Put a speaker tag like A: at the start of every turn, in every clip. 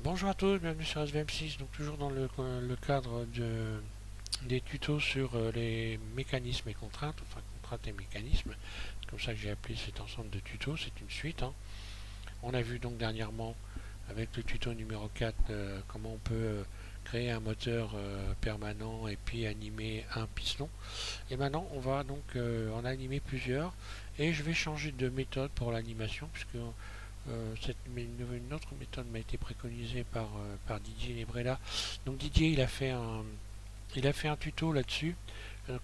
A: Bonjour à tous, bienvenue sur SVM6, donc toujours dans le cadre des tutos sur les mécanismes et contraintes, enfin contraintes et mécanismes, c'est comme ça que j'ai appelé cet ensemble de tutos, c'est une suite. On a vu donc dernièrement avec le tuto numéro 4 comment on peut créer un moteur permanent et puis animer un piston. Et maintenant on va donc en animer plusieurs et je vais changer de méthode pour l'animation puisque une autre méthode m'a été préconisée par Didier Lebrella. Donc Didier il a fait un tuto là-dessus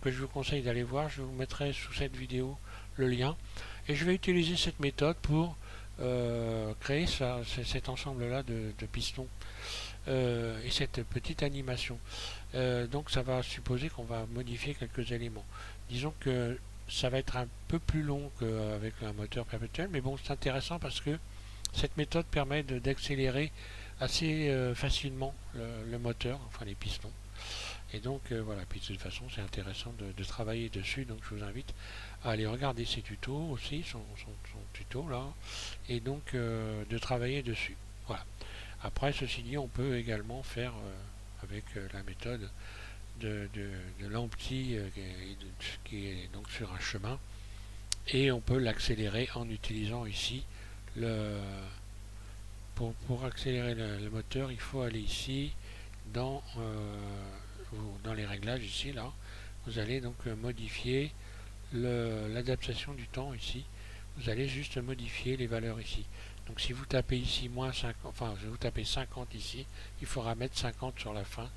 A: que je vous conseille d'aller voir. Je vous mettrai sous cette vidéo le lien. Et je vais utiliser cette méthode pour créer cet ensemble-là de pistons et cette petite animation. Donc ça va supposer qu'on va modifier quelques éléments. Disons que ça va être un peu plus long qu'avec un moteur perpétuel, mais bon, c'est intéressant parce que cette méthode permet d'accélérer assez facilement le moteur, enfin les pistons. Et donc voilà, puis de toute façon c'est intéressant de travailler dessus, donc je vous invite à aller regarder ses tutos aussi, son tuto là, et donc de travailler dessus. Voilà. Après, ceci dit, on peut également faire avec la méthode de l'empty qui est donc sur un chemin, et on peut l'accélérer en utilisant ici le pour accélérer le moteur, il faut aller ici dans les réglages ici là. Vous allez donc modifier l'adaptation du temps ici. Vous allez juste modifier les valeurs ici. Donc si vous tapez ici moins 50, enfin si vous tapez 50 ici, il faudra mettre 50 sur la fin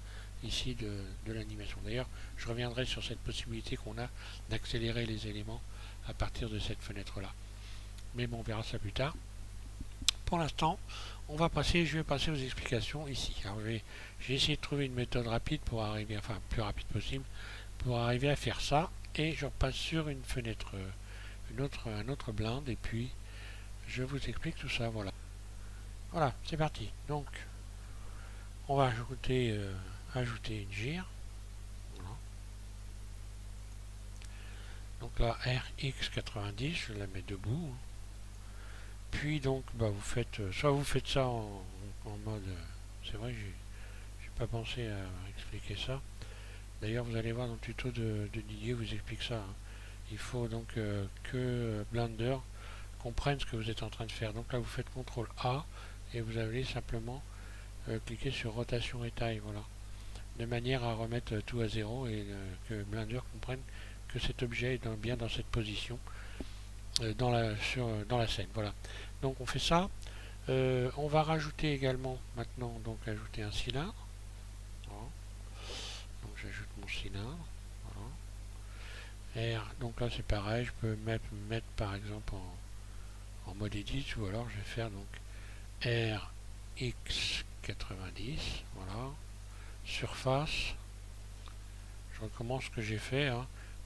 A: ici de l'animation. D'ailleurs, je reviendrai sur cette possibilité qu'on a d'accélérer les éléments à partir de cette fenêtre là. Mais bon, on verra ça plus tard. Pour l'instant, je vais passer aux explications ici. Alors, j'ai essayé de trouver une méthode rapide pour arriver, enfin plus rapide possible, pour arriver à faire ça. Et je repasse sur une fenêtre, un autre blinde, et puis je vous explique tout ça. Voilà. Voilà, c'est parti. Donc, on va ajouter une gire. Voilà. Donc là, RX90, je la mets debout. Puis donc, bah, soit vous faites ça en mode, c'est vrai, j'ai pas pensé à expliquer ça. D'ailleurs, vous allez voir dans le tuto de Didier, vous explique ça. Il faut donc que Blender comprenne ce que vous êtes en train de faire. Donc là, vous faites CTRL A et vous allez simplement cliquer sur rotation et taille, voilà, de manière à remettre tout à zéro et que Blender comprenne que cet objet est bien dans cette position dans la scène. Voilà. Donc on fait ça. On va rajouter également maintenant, donc ajouter un cylindre. Voilà. Donc j'ajoute mon cylindre. Voilà. R, donc là c'est pareil, je peux mettre par exemple en mode edit, ou alors je vais faire donc RX90. Voilà. Surface. Je recommence ce que j'ai fait.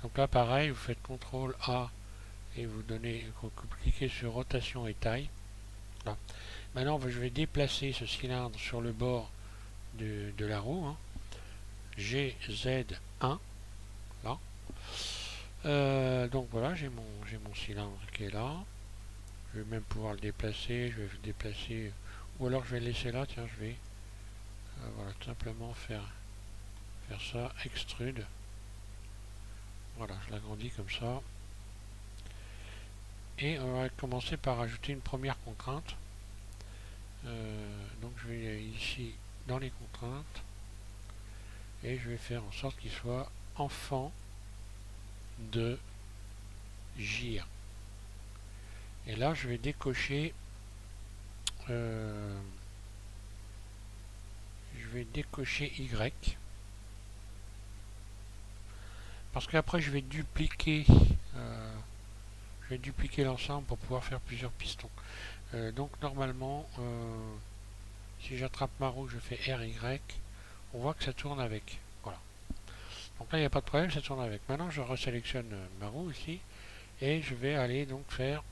A: Donc là pareil, vous faites CTRL A et vous cliquez sur rotation et taille. Là. Maintenant, je vais déplacer ce cylindre sur le bord de la roue. GZ1. Là. Donc voilà, j'ai mon cylindre qui est là. Je vais même pouvoir le déplacer. Je vais le déplacer. Ou alors je vais le laisser là. Tiens, je vais voilà, tout simplement faire ça. Extrude. Voilà, je l'agrandis comme ça. Et on va commencer par ajouter une première contrainte. Donc je vais aller ici dans les contraintes et je vais faire en sorte qu'il soit enfant de gire. Et là je vais décocher Y parce qu'après je vais dupliquer l'ensemble pour pouvoir faire plusieurs pistons. Donc normalement si j'attrape ma roue, je fais RY, on voit que ça tourne avec. Voilà. Donc là, il n'y a pas de problème, ça tourne avec. Maintenant, je resélectionne ma roue ici et je vais aller donc faire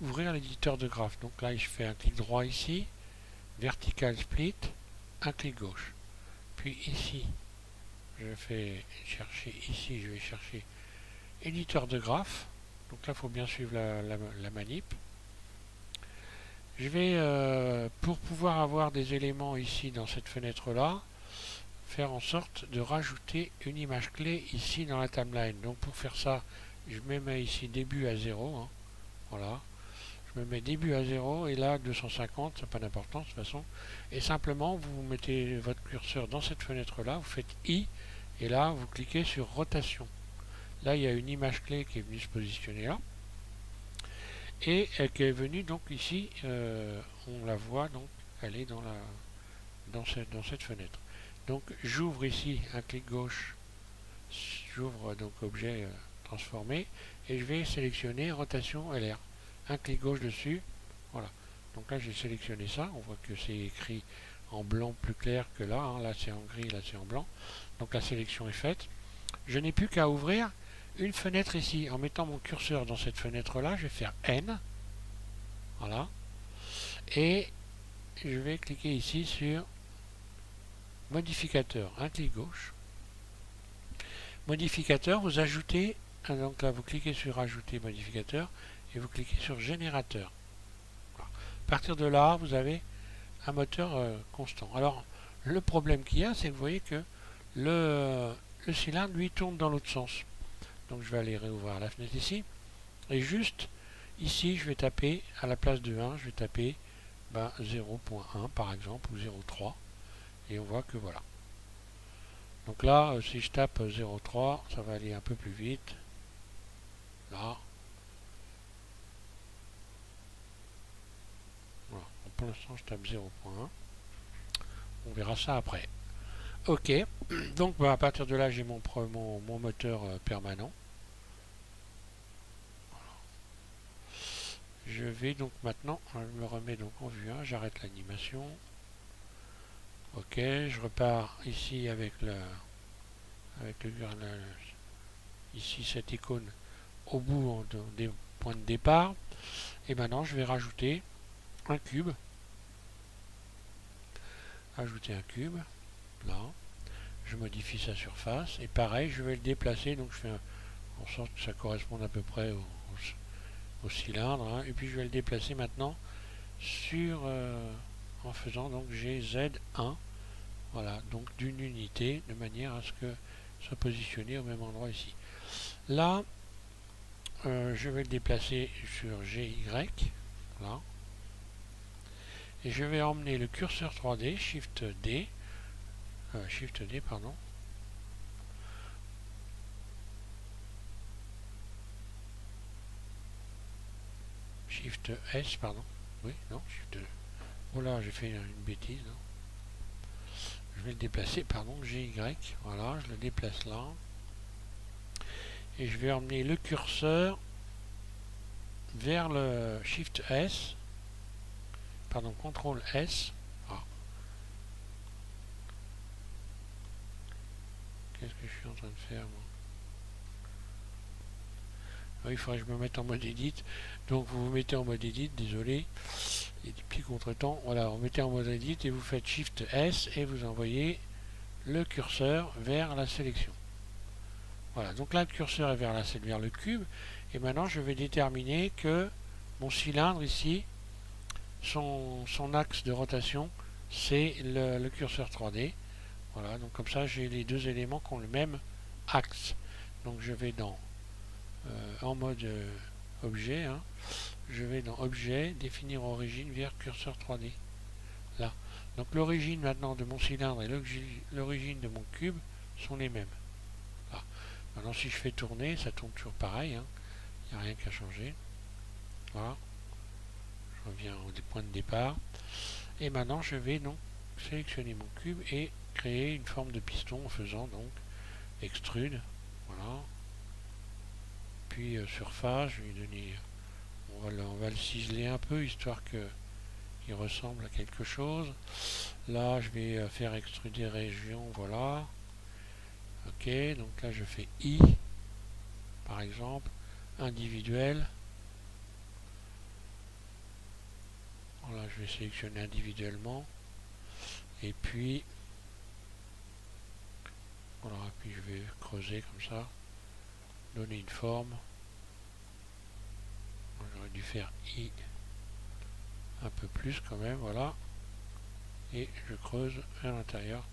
A: ouvrir l'éditeur de graphes. Donc là, je fais un clic droit ici, vertical split, un clic gauche. Puis ici, je vais chercher éditeur de graphes. Donc là, il faut bien suivre la manip. Je vais, pour pouvoir avoir des éléments ici dans cette fenêtre-là, faire en sorte de rajouter une image clé ici dans la timeline. Donc pour faire ça, je me mets ici début à 0. Hein. Voilà. Je me mets début à 0 et là 250, ça n'a pas d'importance de toute façon. Et simplement, vous mettez votre curseur dans cette fenêtre-là, vous faites I, et là, vous cliquez sur rotation. Là, il y a une image clé qui est venue se positionner là. Et qui est venue donc ici, on la voit, donc elle est dans cette fenêtre. Donc j'ouvre ici un clic gauche, j'ouvre donc objet transformé, et je vais sélectionner rotation LR. Un clic gauche dessus, voilà. Donc là j'ai sélectionné ça, on voit que c'est écrit en blanc plus clair que là, hein. Là c'est en gris, là c'est en blanc. Donc la sélection est faite. Je n'ai plus qu'à ouvrir une fenêtre ici. En mettant mon curseur dans cette fenêtre là, je vais faire N, voilà, et je vais cliquer ici sur modificateur, un clic gauche. Modificateur, vous ajoutez, donc là vous cliquez sur ajouter modificateur et vous cliquez sur générateur. Voilà. À partir de là, vous avez un moteur constant. Alors, le problème qu'il y a, c'est que vous voyez que le cylindre, lui, tourne dans l'autre sens. Donc je vais aller réouvrir la fenêtre ici. Et juste ici, je vais taper, à la place de 1, je vais taper 0.1 par exemple, ou 0.3. Et on voit que voilà. Donc là, si je tape 0.3, ça va aller un peu plus vite. Là. Voilà. Pour l'instant, je tape 0.1. On verra ça après. Ok. Donc à partir de là, j'ai mon moteur permanent. Voilà. Je vais donc maintenant, je me remets donc en vue 1, j'arrête l'animation. Ok, je repars ici avec ici cette icône au bout des points de départ. Et maintenant, je vais rajouter un cube. Ajouter un cube, là. Je modifie sa surface. Et pareil, je vais le déplacer. Donc, je fais en sorte que ça corresponde à peu près au cylindre. Hein. Et puis, je vais le déplacer maintenant en faisant donc GZ1. Voilà, donc d'une unité, de manière à ce que soit positionné au même endroit ici. Là, je vais le déplacer sur GY. Là. Et je vais emmener le curseur 3D, Shift D, pardon. Shift S, pardon. Oui, non, Shift. Oh là, j'ai fait une bêtise. Non. Je vais le déplacer, pardon, GY. Voilà, je le déplace là. Et je vais emmener le curseur vers le Shift S. Pardon, CTRL S. Ah. Qu'est-ce que je suis en train de faire, moi? Ah, il faudrait que je me mette en mode edit. Donc vous vous mettez en mode edit, désolé. Il y a des petits contretemps. Voilà, vous mettez en mode edit et vous faites Shift S et vous envoyez le curseur vers la sélection. Voilà, donc là le curseur est vers le cube. Et maintenant je vais déterminer que mon cylindre ici, son axe de rotation, c'est le curseur 3D. Voilà, donc comme ça j'ai les deux éléments qui ont le même axe. Donc je vais en mode objet, hein. Je vais dans objet, définir origine vers curseur 3D. Là. Donc l'origine maintenant de mon cylindre et l'origine de mon cube sont les mêmes. Là. Maintenant si je fais tourner, ça tourne toujours pareil, hein. Il n'y a rien qu'à changer. Voilà. Je reviens au point de départ. Et maintenant je vais donc sélectionner mon cube et créer une forme de piston en faisant donc extrude. Voilà. Puis surface, je vais lui donner. On va le ciseler un peu histoire qu'il ressemble à quelque chose. Là je vais faire extruder région, voilà. Ok, donc là je fais I par exemple, individuel. Voilà, je vais sélectionner individuellement. Et puis voilà, puis je vais creuser comme ça, donner une forme. J'aurais dû faire I. un peu plus quand même, voilà. Et je creuse vers l'intérieur.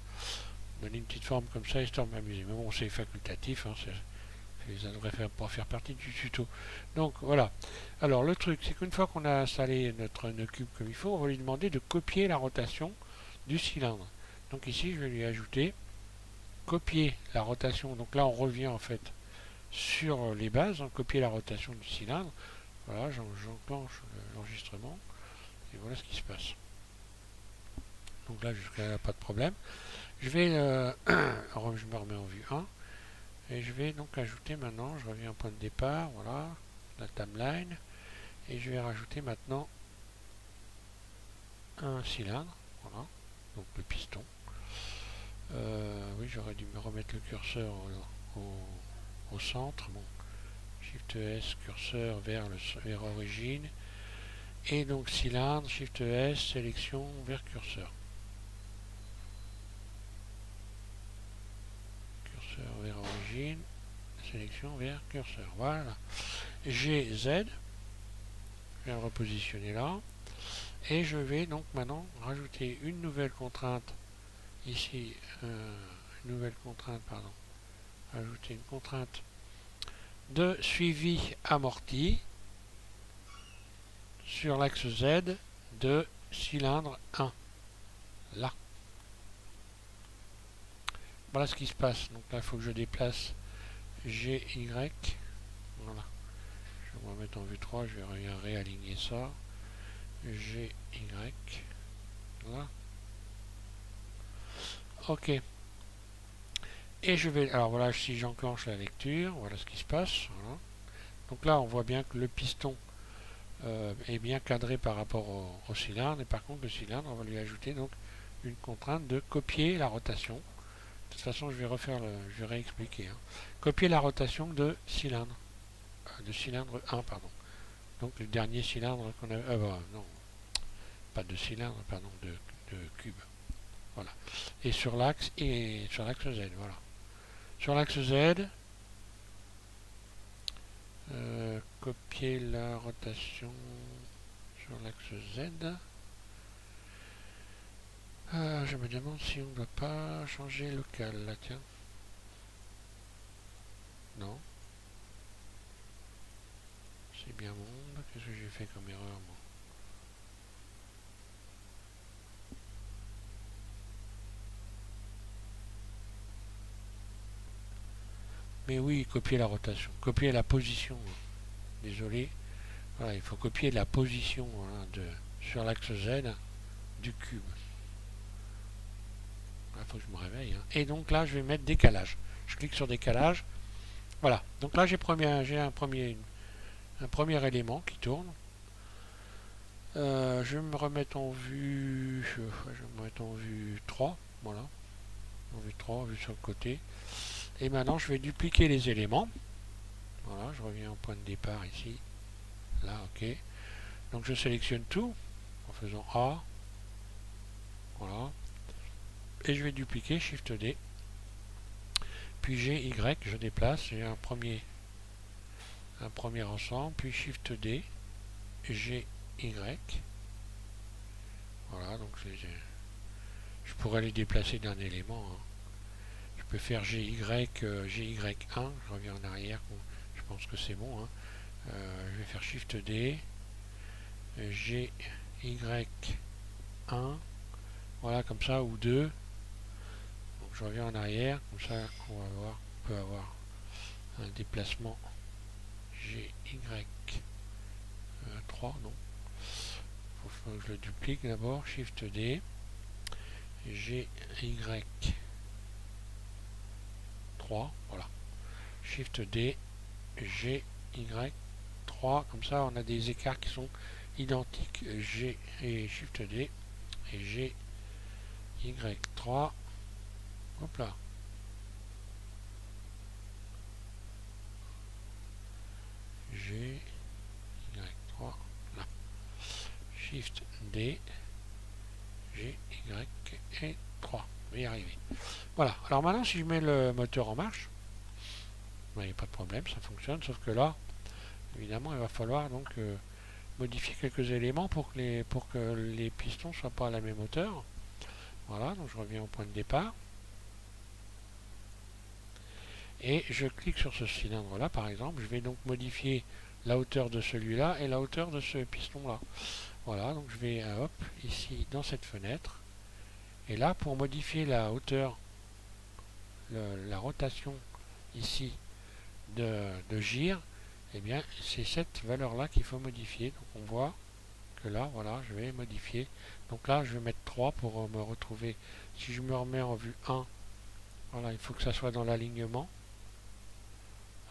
A: Donner une petite forme comme ça, histoire de m'amuser. Mais bon, c'est facultatif, hein, ça devrait pas faire partie du tuto. Donc voilà. Alors le truc, c'est qu'une fois qu'on a installé notre cube comme il faut, on va lui demander de copier la rotation du cylindre. Donc ici, je vais lui ajouter copier la rotation. Donc là, on revient en fait sur les bases, hein, copier la rotation du cylindre. Voilà, j'enclenche l'enregistrement et voilà ce qui se passe. Donc là, jusqu'à là, pas de problème. Je vais, je me remets en vue 1 et je vais donc ajouter maintenant, je reviens au point de départ, voilà, la timeline, et je vais rajouter maintenant un cylindre, voilà, donc le piston. Oui, j'aurais dû me remettre le curseur au centre. Bon, Shift S, curseur vers origine. Et donc cylindre, Shift S, sélection vers curseur. Curseur vers origine, sélection vers curseur. Voilà. G, Z. Je vais le repositionner là. Et je vais donc maintenant rajouter une nouvelle contrainte. Ici, une nouvelle contrainte, pardon. Ajouter une contrainte de suivi amorti sur l'axe Z de cylindre 1. Là. Voilà ce qui se passe. Donc là, il faut que je déplace GY. Voilà. Je vais me remettre en vue 3. Je vais réaligner ça. GY. Voilà. Ok. Et je vais... Alors voilà, si j'enclenche la lecture, voilà ce qui se passe. Voilà. Donc là, on voit bien que le piston est bien cadré par rapport au cylindre. Et par contre, le cylindre, on va lui ajouter donc une contrainte de copier la rotation. De toute façon, je vais réexpliquer. Hein. Copier la rotation de cylindre 1, pardon. Donc le dernier cylindre qu'on a... non, pas de cylindre, pardon, de cube. Voilà. Et sur l'axe Z, voilà. Sur l'axe Z, copier la rotation sur l'axe Z. Je me demande si on ne doit pas changer local là, tiens. Non. C'est bien monde. Qu'est-ce que j'ai fait comme erreur, moi? Mais oui, copier la rotation. Copier la position. Désolé. Voilà, il faut copier la position, voilà, sur l'axe Z du cube. Il faut que je me réveille. Hein. Et donc là, je vais mettre décalage. Je clique sur décalage. Voilà. Donc là, j'ai un premier élément qui tourne. Je vais me remettre en vue. Je vais me mettre en vue 3. Voilà. En vue 3, vue sur le côté. Et maintenant, je vais dupliquer les éléments. Voilà, je reviens au point de départ ici. Là, ok. Donc je sélectionne tout en faisant A. Voilà. Et je vais dupliquer, Shift D. Puis GY, je déplace. J'ai un premier ensemble. Puis Shift D. GY. Voilà, donc je pourrais les déplacer d'un élément. Hein. Je peux faire GY, GY1. Je reviens en arrière. Je pense que c'est bon. Hein. Je vais faire Shift D. GY1. Voilà, comme ça, ou 2. Donc je reviens en arrière. Comme ça, on peut avoir un déplacement GY3. Non. Il faut que je le duplique d'abord. Shift D. GY3. Voilà. Shift D. GY3. Comme ça, on a des écarts qui sont identiques. G et Shift D. Et GY3. Hop là. GY3. Là. Shift D. GY et 3. On va y arriver. Voilà. Alors maintenant, si je mets le moteur en marche, il n'y a pas de problème, ça fonctionne. Sauf que là, évidemment, il va falloir donc modifier quelques éléments pour que les pistons soient pas à la même hauteur. Voilà, donc je reviens au point de départ. Et je clique sur ce cylindre là par exemple. Je vais donc modifier la hauteur de celui-là et la hauteur de ce piston là. Voilà, donc je vais hop, ici dans cette fenêtre. Et là, pour modifier la hauteur, la rotation ici de gire, eh bien c'est cette valeur là qu'il faut modifier. Donc on voit que là, voilà, je vais modifier. Donc là, je vais mettre 3 pour me retrouver. Si je me remets en vue 1, voilà, il faut que ça soit dans l'alignement.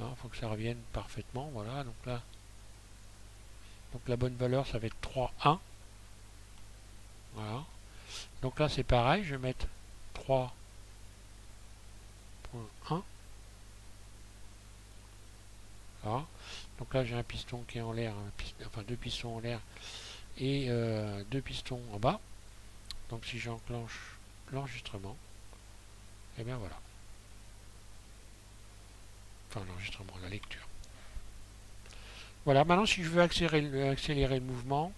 A: Il faut que ça revienne parfaitement. Voilà, donc là, donc la bonne valeur, ça va être 3,1. Voilà. Donc là, c'est pareil, je vais mettre 3,1. Voilà. Donc là, j'ai un piston qui est en l'air, enfin deux pistons en l'air et deux pistons en bas. Donc si j'enclenche l'enregistrement, et bien voilà. Enfin l'enregistrement, la lecture. Voilà, maintenant si je veux accélérer le mouvement,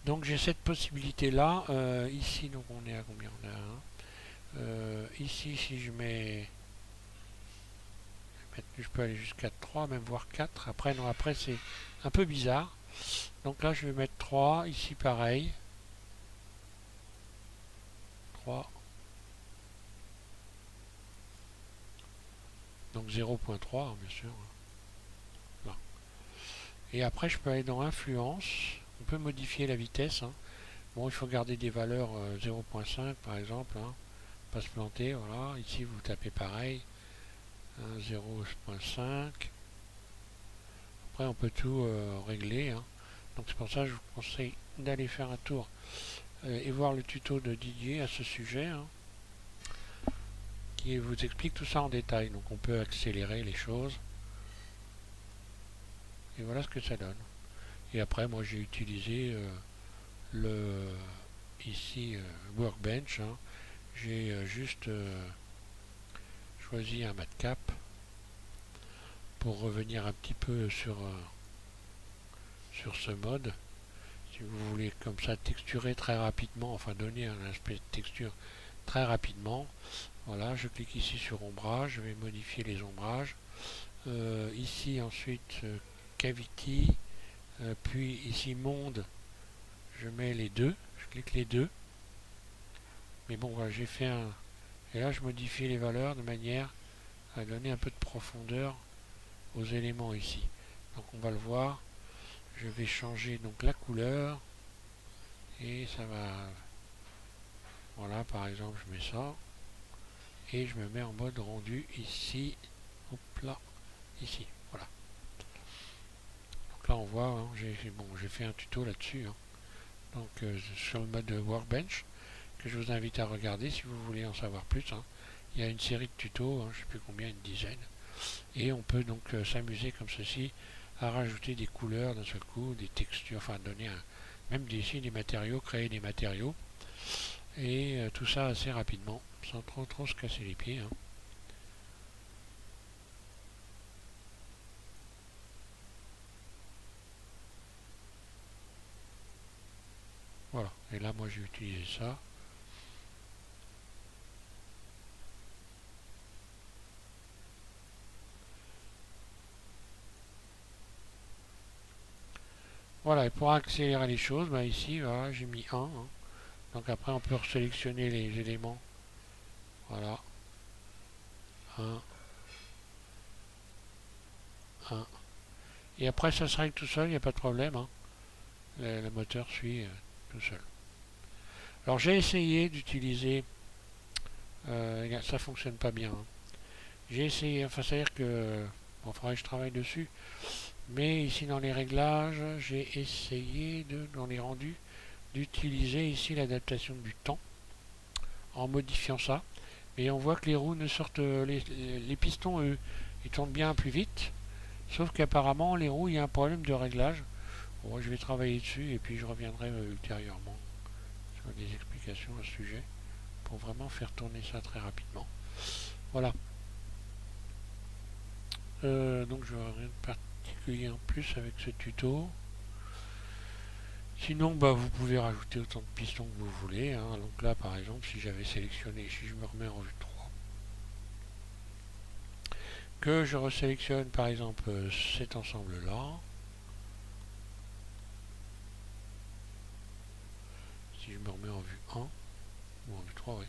A: donc j'ai cette possibilité là. Ici, donc on est à combien? On a 1. Ici, si je mets... Je peux aller jusqu'à 3, même voire 4. Après, non, après c'est un peu bizarre. Donc là, je vais mettre 3. Ici, pareil. 3. Donc 0.3, bien sûr. Là. Et après, je peux aller dans Influence. On peut modifier la vitesse. Bon, il faut garder des valeurs 0.5, par exemple. Pas se planter, voilà. Ici, vous tapez pareil. 0.5. Après, on peut tout régler. Donc c'est pour ça que je vous conseille d'aller faire un tour et voir le tuto de Didier à ce sujet, qui vous explique tout ça en détail. Donc on peut accélérer les choses. Et voilà ce que ça donne. Et après, moi j'ai utilisé le ici Workbench. J'ai juste choisi un matcap pour revenir un petit peu sur ce mode. Si vous voulez comme ça texturer très rapidement, enfin donner un aspect de texture très rapidement, voilà, je clique ici sur ombrage, je vais modifier les ombrages. Ici ensuite cavity, puis ici monde, je mets les deux, je clique les deux. Mais bon, voilà, j'ai fait un... Et là, je modifie les valeurs de manière à donner un peu de profondeur aux éléments ici. Donc on va le voir. Je vais changer donc la couleur. Et ça va... Voilà, par exemple, je mets ça. Et je me mets en mode rendu ici. Hop là, ici. Voilà. Donc là, on voit, j'ai fait un tuto là-dessus. Donc sur le mode Workbench, que je vous invite à regarder si vous voulez en savoir plus. Il y a une série de tutos, je ne sais plus combien, une dizaine. Et on peut donc s'amuser comme ceci à rajouter des couleurs d'un seul coup, des textures, enfin donner même ici des matériaux, créer des matériaux. Et tout ça assez rapidement, sans trop se casser les pieds. Voilà, et là moi j'ai utilisé ça. Voilà, et pour accélérer les choses, ici, voilà, j'ai mis 1. Donc après, on peut sélectionner les éléments. Voilà. 1. 1. Et après, ça se règle tout seul, il n'y a pas de problème. Le moteur suit tout seul. Alors, j'ai essayé d'utiliser... ça fonctionne pas bien. J'ai essayé, enfin, c'est-à-dire que... Bon, il faudrait que je travaille dessus. Mais ici, dans les réglages, j'ai essayé, dans les rendus, d'utiliser ici l'adaptation du temps en modifiant ça. Et on voit que les roues ne sortent, les pistons eux, ils tournent bien plus vite, sauf qu'apparemment les roues il y a un problème de réglage. Bon, je vais travailler dessus et puis je reviendrai ultérieurement sur des explications à ce sujet pour vraiment faire tourner ça très rapidement. Voilà. Donc je vais particulier en plus avec ce tuto. Sinon, bah, vous pouvez rajouter autant de pistons que vous voulez, hein. Donc là, par exemple, si j'avais sélectionné, si je me remets en vue 3, que je resélectionne par exemple cet ensemble-là, si je me remets en vue 1, ou en vue 3, oui,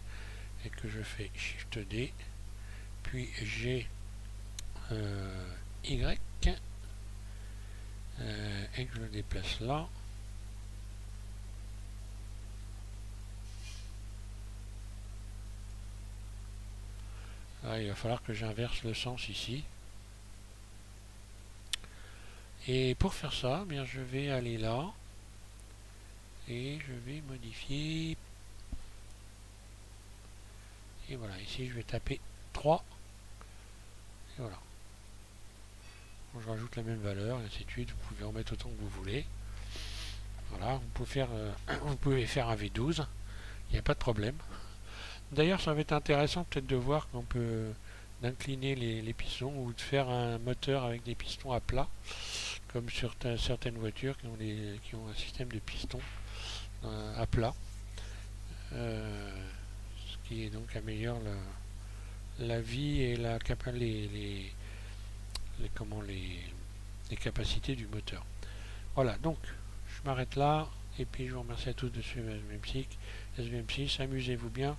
A: et que je fais Shift D, puis G, Y, et que je le déplace là, là, il va falloir que j'inverse le sens ici. Et pour faire ça, eh bien, je vais aller là, et je vais modifier, et voilà, ici je vais taper 3, et voilà. Bon, je rajoute la même valeur, et ainsi de suite, vous pouvez en mettre autant que vous voulez. Voilà, vous pouvez faire un V12, il n'y a pas de problème. D'ailleurs, ça va être intéressant peut-être de voir qu'on peut d'incliner les pistons ou de faire un moteur avec des pistons à plat, comme sur certaines voitures qui ont un système de pistons à plat, ce qui est donc améliore la vie et les capacités du moteur. Voilà, donc je m'arrête là, et puis je vous remercie à tous de suivre SVM6, amusez-vous bien,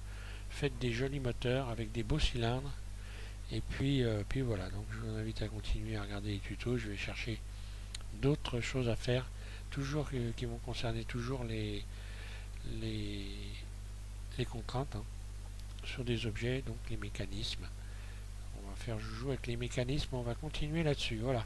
A: faites des jolis moteurs avec des beaux cylindres, et puis voilà, donc je vous invite à continuer à regarder les tutos, je vais chercher d'autres choses à faire, toujours qui vont concerner toujours les contraintes, hein, sur des objets, donc les mécanismes. On va faire joujou avec les mécanismes, on va continuer là-dessus, voilà.